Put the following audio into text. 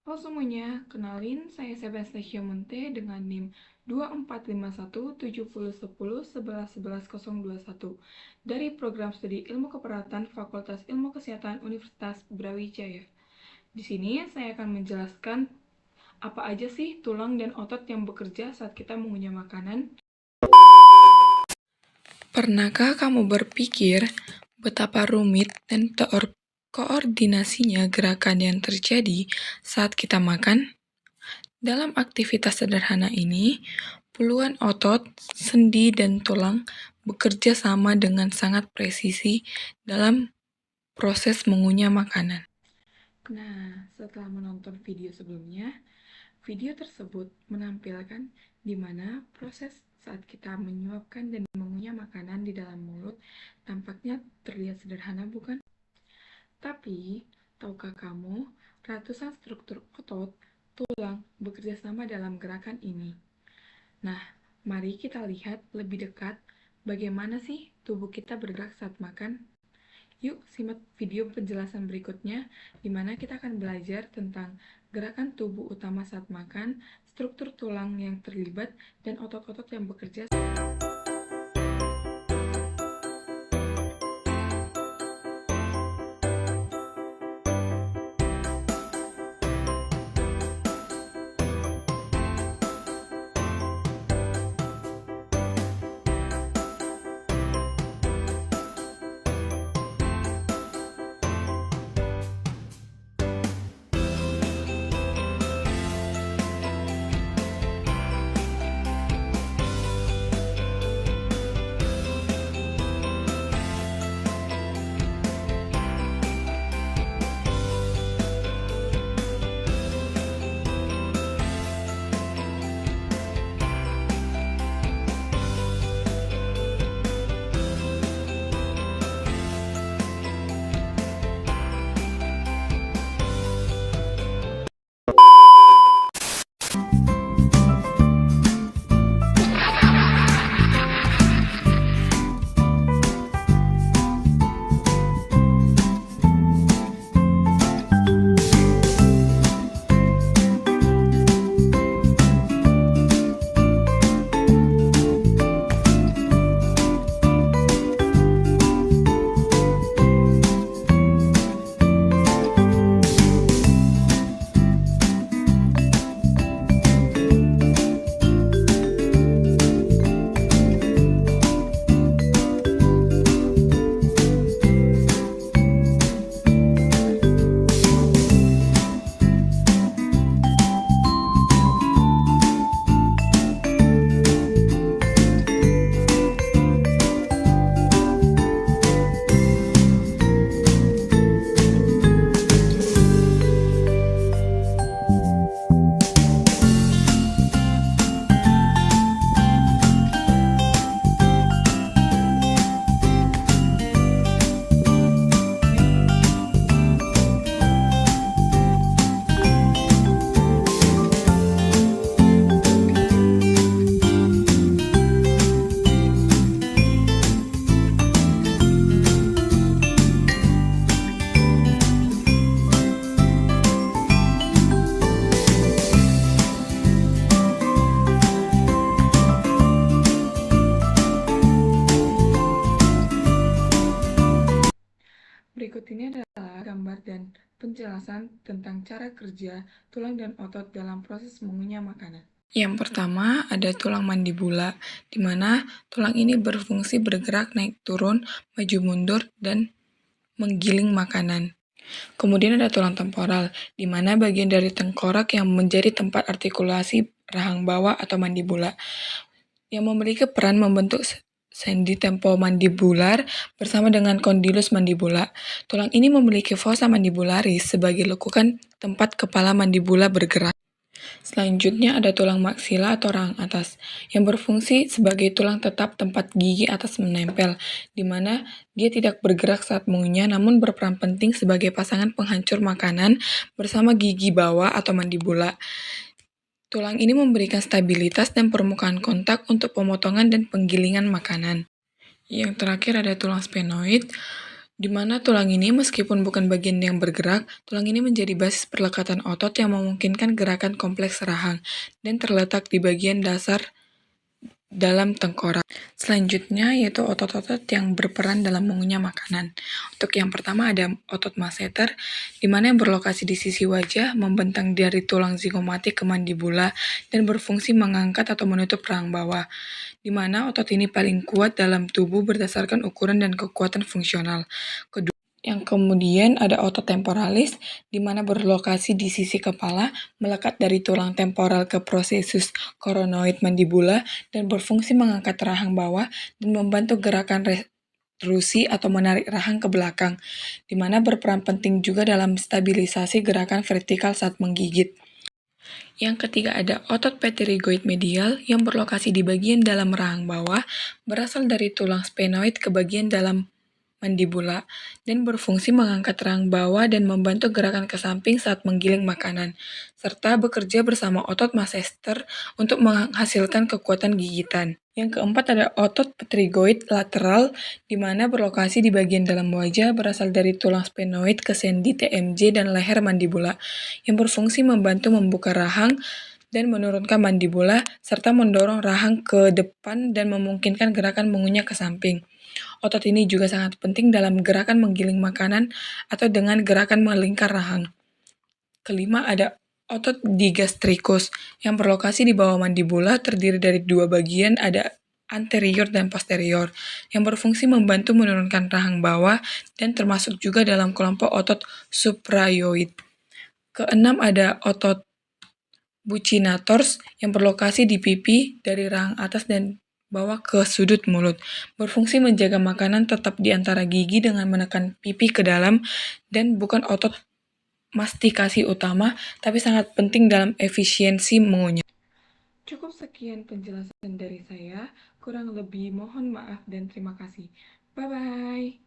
Halo semuanya, kenalin saya Sebastian Monte dengan NIM 24517010111121 dari Program Studi Ilmu Keperawatan Fakultas Ilmu Kesehatan Universitas Brawijaya. Di sini saya akan menjelaskan apa aja sih tulang dan otot yang bekerja saat kita mengunyah makanan. Pernahkah kamu berpikir betapa rumit dan koordinasinya gerakan yang terjadi saat kita makan? Dalam aktivitas sederhana ini, puluhan otot, sendi, dan tulang bekerja sama dengan sangat presisi dalam proses mengunyah makanan. Nah, setelah menonton video sebelumnya, video tersebut menampilkan di mana proses saat kita menyuapkan dan mengunyah makanan di dalam mulut tampaknya terlihat sederhana, bukan? Tapi, tahukah kamu, ratusan struktur otot, tulang bekerja sama dalam gerakan ini. Nah, mari kita lihat lebih dekat bagaimana sih tubuh kita bergerak saat makan. Yuk, simak video penjelasan berikutnya, di mana kita akan belajar tentang gerakan tubuh utama saat makan, struktur tulang yang terlibat, dan otot-otot yang bekerja. Berikut ini adalah gambar dan penjelasan tentang cara kerja tulang dan otot dalam proses mengunyah makanan. Yang pertama ada tulang mandibula, di mana tulang ini berfungsi bergerak naik turun, maju mundur, dan menggiling makanan. Kemudian ada tulang temporal, di mana bagian dari tengkorak yang menjadi tempat artikulasi rahang bawah atau mandibula, yang memiliki peran membentuk sendi tempomandibular bersama dengan kondilus mandibula. Tulang ini memiliki fossa mandibularis sebagai lekukan tempat kepala mandibula bergerak. Selanjutnya ada tulang maksila atau rahang atas, yang berfungsi sebagai tulang tetap tempat gigi atas menempel, di mana dia tidak bergerak saat mengunyah namun berperan penting sebagai pasangan penghancur makanan bersama gigi bawah atau mandibula. Tulang ini memberikan stabilitas dan permukaan kontak untuk pemotongan dan penggilingan makanan. Yang terakhir ada tulang sphenoid, Di mana tulang ini meskipun bukan bagian yang bergerak, tulang ini menjadi basis perlekatan otot yang memungkinkan gerakan kompleks rahang dan terletak di bagian dasar dalam tengkorak. Selanjutnya yaitu otot-otot yang berperan dalam mengunyah makanan. Untuk yang pertama ada otot masseter, di mana yang berlokasi di sisi wajah, membentang dari tulang zigomatik ke mandibula, dan berfungsi mengangkat atau menutup rahang bawah, di mana otot ini paling kuat dalam tubuh berdasarkan ukuran dan kekuatan fungsional. Yang kemudian ada otot temporalis, di mana berlokasi di sisi kepala, melekat dari tulang temporal ke processus coronoid mandibula, dan berfungsi mengangkat rahang bawah dan membantu gerakan retrusi atau menarik rahang ke belakang, di mana berperan penting juga dalam stabilisasi gerakan vertikal saat menggigit. Yang ketiga ada otot pterygoid medial yang berlokasi di bagian dalam rahang bawah, berasal dari tulang sphenoid ke bagian dalam mandibula, dan berfungsi mengangkat rahang bawah dan membantu gerakan ke samping saat menggiling makanan, serta bekerja bersama otot masseter untuk menghasilkan kekuatan gigitan. Yang keempat ada otot pterygoid lateral, di mana berlokasi di bagian dalam wajah, berasal dari tulang sphenoid ke sendi TMJ dan leher mandibula, yang berfungsi membantu membuka rahang dan menurunkan mandibula, serta mendorong rahang ke depan dan memungkinkan gerakan mengunyah ke samping. Otot ini juga sangat penting dalam gerakan menggiling makanan atau dengan gerakan melingkar rahang. Kelima ada otot digastricus yang berlokasi di bawah mandibula, terdiri dari dua bagian, ada anterior dan posterior, yang berfungsi membantu menurunkan rahang bawah dan termasuk juga dalam kelompok otot suprayoid. Keenam ada otot buccinators yang berlokasi di pipi dari rahang atas dan bawah ke sudut mulut, berfungsi menjaga makanan tetap di antara gigi dengan menekan pipi ke dalam, dan bukan otot mastikasi utama, tapi sangat penting dalam efisiensi mengunyah. Cukup sekian penjelasan dari saya, kurang lebih mohon maaf dan terima kasih. Bye-bye.